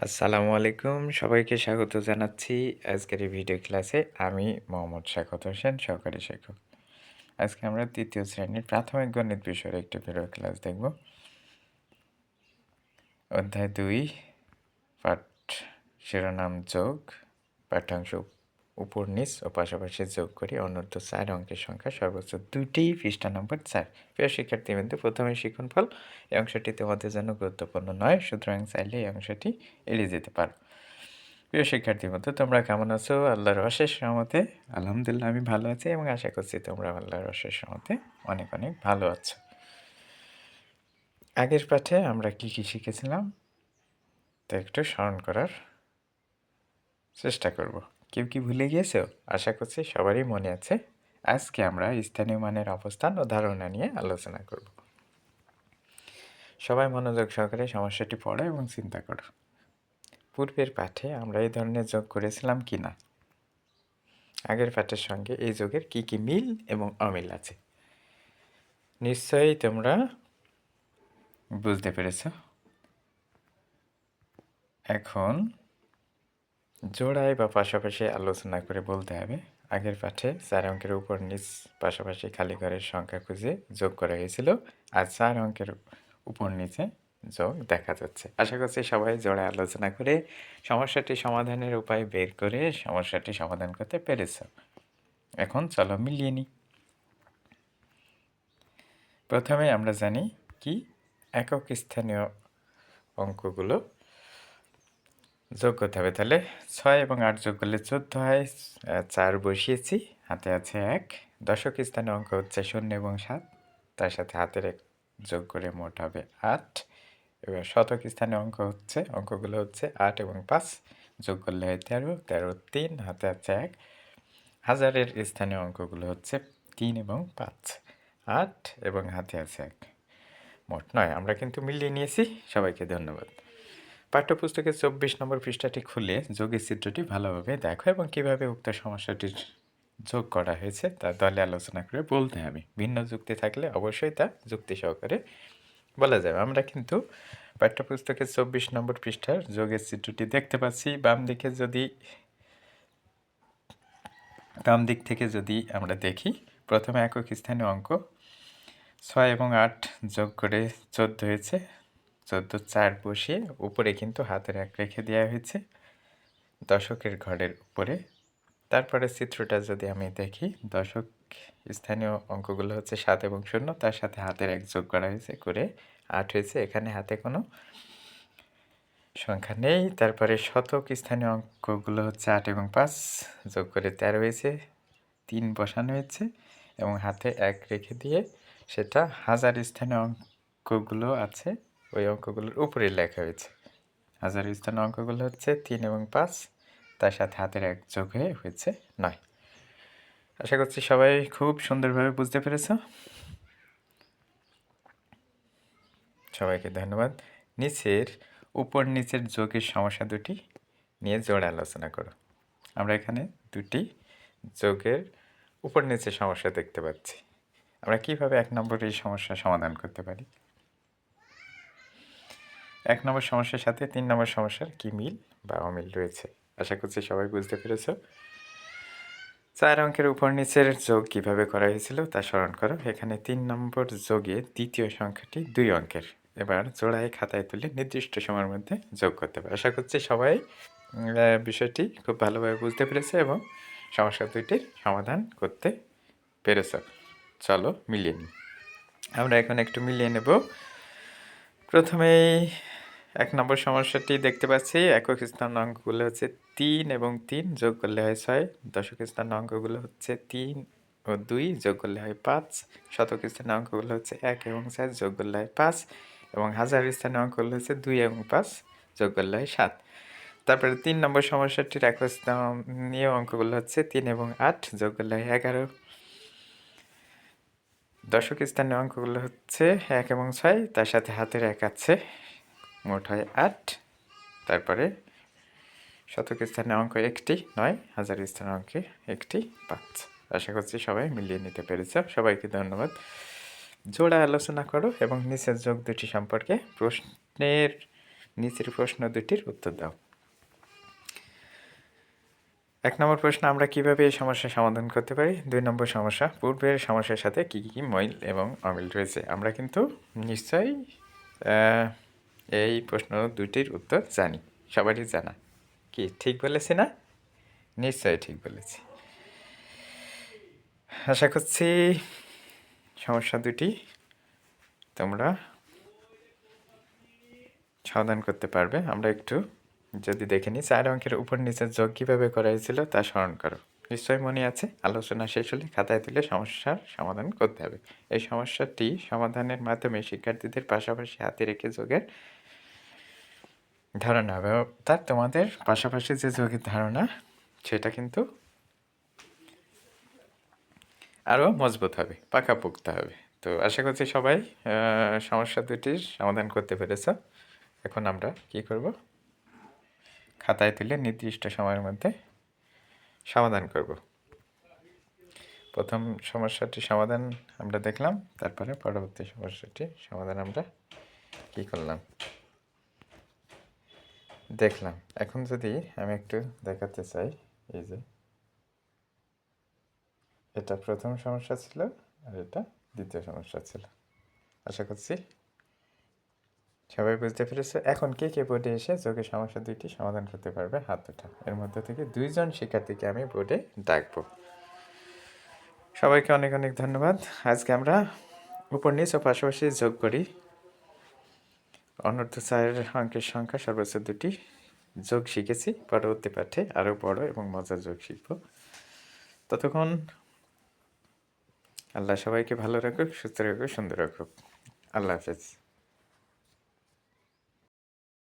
আসসালামু আলাইকুম সবাইকে স্বাগত জানাচ্ছি আজকের এই ভিডিও ক্লাসে। আমি মোহাম্মদ শাখাওয়াত হোসেন, সহকারী শিক্ষক। আজকে আমরা তৃতীয় শ্রেণীর প্রাথমিক গণিত বিষয়ের একটি ভিডিও ক্লাস দেখব। অধ্যায় 2, পাঠ শিরোনাম যোগ, পাঠ্যাংশ উপর নিচ ও পাশাপাশি যোগ করি অনূর্ধ্ব 4 অঙ্কের সংখ্যা সর্বোচ্চ 2টি, পৃষ্ঠা নম্বর 4। প্রিয় শিক্ষার্থীবৃন্দ, প্রথমে শিক্ষণফল। এই অংশটি তোমাদের জন্য গুরুত্বপূর্ণ নয়, সুতরাং চাইলে এই অংশটি এড়িয়ে যেতে পারো। প্রিয় শিক্ষার্থীবৃন্দ, তোমরা কেমন আছো? আল্লাহর অশেষ রহমতে আলহামদুলিল্লাহ আমি ভালো আছি এবং আশা করছি তোমরা আল্লাহর অশেষ রহমতে অনেক অনেক ভালো আছো। আগের পাঠে আমরা কি কি শিখেছিলাম তা একটু স্মরণ করার চেষ্টা করব। কেউ কি ভুলে গিয়েছো? আশা করছি সবারই মনে আছে। আজকে আমরা স্থানীয় মানের অবস্থান ও ধারণা নিয়ে আলোচনা করব। সবাই মনোযোগ সহকারে সমস্যাটি পড়ো এবং চিন্তা করো। পূর্বের পাঠে আমরা এই ধরনের যোগ করেছিলাম কি না? আগের পাঠের সঙ্গে এই যোগের কি কি মিল এবং অমিল আছে নিশ্চয়ই তোমরা বুঝতে পেরেছ। এখন জোড়ায় বা পাশাপাশি আলোচনা করে বলতে হবে। আগের পাঠে 4 অঙ্কের উপর নিচ পাশাপাশি খালি ঘরের সংখ্যা খুঁজে যোগ করা হয়েছিল, আর 4 অঙ্কের উপর নিচে যোগ দেখা যাচ্ছে। আশা করছি সবাই জোড়ায় আলোচনা করে সমস্যাটি সমাধানের উপায় বের করে সমস্যাটি সমাধান করতে পেরেছ। এখন চলো মিলিয়ে নিই। প্রথমে আমরা জানি কি একক স্থানীয় অঙ্কগুলো যোগ করতে হবে। তাহলে 6 এবং 8 যোগ করলে 14 হয়। 4 বসিয়েছি, হাতে আছে 1। দশক স্থানীয় অঙ্ক হচ্ছে 0 এবং 7, তার সাথে হাতের 1 যোগ করে মোট হবে 8। এবার শতক স্থানীয় অঙ্কগুলো হচ্ছে 8 এবং 5 যোগ করলে হয় 13, 13 3, হাতে আছে 1। হাজারের স্থানীয় অঙ্কগুলো হচ্ছে 3 এবং 5, 8 এবং হাতে আছে 1, মোট 9। আমরা কিন্তু মিলিয়ে নিয়েছি। সবাইকে ধন্যবাদ। পাঠ্যপুস্তকের 24 নম্বর পৃষ্ঠাটি খুলে যোগের চিত্রটি ভালোভাবে দেখো এবং কীভাবে উক্ত সমস্যাটির যোগ করা হয়েছে তা দলে আলোচনা করে বলতে হবে। ভিন্ন যুক্তি থাকলে অবশ্যই তা যুক্তি সহকারে বলা যাবে। আমরা কিন্তু পাঠ্যপুস্তকের 24 নম্বর পৃষ্ঠার যোগের চিত্রটি দেখতে পাচ্ছি। বাম দিক থেকে যদি আমরা দেখি, প্রথমে একক স্থানীয় অঙ্ক 6 এবং 8 যোগ করে 14 হয়েছে। 14 4 বসিয়ে উপরে কিন্তু হাতের 1 রেখে দেওয়া হয়েছে দশকের ঘরের উপরে। তারপরে চিত্রটা যদি আমি দেখি, দশক স্থানীয় অঙ্কগুলো হচ্ছে 7 এবং 0, তার সাথে হাতের 1 যোগ করা হয়েছে করে 8 হয়েছে। এখানে হাতে কোনো সংখ্যা নেই। তারপরে শতক স্থানীয় অঙ্কগুলো হচ্ছে 8 এবং 5 যোগ করে 13 হয়েছে, 3 বসানো হয়েছে এবং হাতে 1 রেখে দিয়ে সেটা হাজার স্থানীয় অঙ্কগুলো আছে, ওই অঙ্কগুলোর উপরে লেখা হয়েছে। হাজার স্থানীয় অঙ্কগুলো হচ্ছে 3 এবং 5, তার সাথে হাতের 1 যোগ হয়ে হয়েছে 9। আশা করছি সবাই খুব সুন্দরভাবে বুঝতে পেরেছ। সবাইকে ধন্যবাদ। উপর নিচের যোগের সমস্যা দুটি নিয়ে জোড়া আলোচনা করো। আমরা এখানে দুটি যোগের উপর নিচের সমস্যা দেখতে পাচ্ছি। আমরা কিভাবে 1 নম্বর এই সমস্যার সমাধান করতে পারি? 1 নম্বর সমস্যার সাথে 3 নম্বর সমস্যার কি মিল বা অমিল রয়েছে আশা করছি সবাই বুঝতে পেরেছ। 4 অঙ্কের উপর নিচের যোগ কিভাবে করা হয়েছিল তা স্মরণ করো। এখানে 3 নম্বর যোগে দ্বিতীয় সংখ্যাটি 2 অঙ্কের। এবার জোড়ায় খাতায় তুলে নির্দিষ্ট সময়ের মধ্যে যোগ করতে হবে। আশা করছি সবাই বিষয়টি খুব ভালোভাবে বুঝতে পেরেছে এবং সমস্যা দুইটির সমাধান করতে পেরেছ। চলো মিলিয়ে নিই। আমরা এখন একটু মিলিয়ে নেব। প্রথমেই 1 নম্বর সমস্যাটি দেখতে পাচ্ছি। একক স্থান অঙ্কগুলো হচ্ছে 3 এবং 3 যোগ করলে হয় 6। দশক স্থান অঙ্কগুলো হচ্ছে 3 ও 2 যোগ করলে হয় 5। শতক স্থানীয় অঙ্কগুলো হচ্ছে 1 এবং 4 যোগ করলে হয় 5 এবং হাজার স্থানীয় অঙ্কগুলো হচ্ছে 2 এবং 5 যোগ করলে হয় 7। তারপরে 3 নম্বর সমস্যাটির একক স্থানীয় অঙ্কগুলো হচ্ছে 3 এবং 8 যোগ করলে হয় 11। দশক স্থানীয় অঙ্কগুলো হচ্ছে 1 এবং 6, তার সাথে হাতের 1 আছে, মোট হয় 8। তারপরে শতক স্থানীয় অঙ্ক একটি 9, হাজার স্থানীয় অঙ্কে একটি 5। আশা করছি সবাই মিলিয়ে নিতে পেরেছ। সবাইকে ধন্যবাদ। জোড়া আলোচনা করো এবং নিচের যোগ দুটি সম্পর্কে প্রশ্নের নিচের প্রশ্ন দুটির উত্তর দাও। 1 নম্বর প্রশ্ন, আমরা কিভাবে এই সমস্যার সমাধান করতে পারি? 2 নম্বর সমস্যা, পূর্বের সমস্যার সাথে কী কী মিল এবং অমিল রয়েছে? আমরা কিন্তু নিশ্চয়ই এই প্রশ্ন দুটির উত্তর জানি, সবারই জানা। কি ঠিক বলেছি না? নিশ্চয়ই ঠিক বলেছি। আশা করছি সমস্যা দুটি তোমরা সমাধান করতে পারবে। আমরা একটু যদি দেখে নিই, 4 অঙ্কের উপর নিচের যোগ কীভাবে করা হয়েছিল তা স্মরণ করো। নিশ্চয়ই মনে আছে। আলোচনা শেষ হলে খাতায় তুলে সমস্যার সমাধান করতে হবে। এই সমস্যাটি সমাধানের মাধ্যমে শিক্ষার্থীদের পাশাপাশি হাতে রেখে যোগের ধারণা হবে, অর্থাৎ তোমাদের পাশাপাশি যে যোগের ধারণা সেটা কিন্তু আরও মজবুত হবে, পাকাপোক্ত হবে। তো আশা করছি সবাই সমস্যা দুটির সমাধান করতে পেরেছ। এখন আমরা কি করব? খাতায় তুলে নির্দিষ্ট সময়ের মধ্যে সমাধান করব। প্রথম সমস্যাটি সমাধান আমরা দেখলাম, তারপরে পরবর্তী সমস্যাটি সমাধান আমরা কি করলাম দেখলাম। এখন যদি আমি একটু দেখাতে চাই, এই যে এটা প্রথম সমস্যা ছিল আর এটা দ্বিতীয় সমস্যা ছিল। আশা করছি সবাই বুঝতে পেরেছে। এখন কে কে বোর্ডে এসে যোগের সমস্যা দুইটি সমাধান করতে পারবে? হাত ওঠা। এর মধ্যে থেকে 2 জন শিক্ষার্থীকে আমি বোর্ডে ডাকবো। সবাইকে অনেক অনেক ধন্যবাদ। আজকে আমরা উপর নিচ ও পাশাপাশি যোগ করি। অনূর্ধ্ব 4 অঙ্কের সংখ্যা সর্বোচ্চ 2টি যোগ শিখেছি। পরবর্তী পাঠে আরও বড় এবং মজার যোগ শিখব। ততক্ষণ আল্লাহ সবাইকে ভালো রাখুক, সুস্থ রাখুক, সুন্দর রাখুক। আল্লাহ হাফেজ।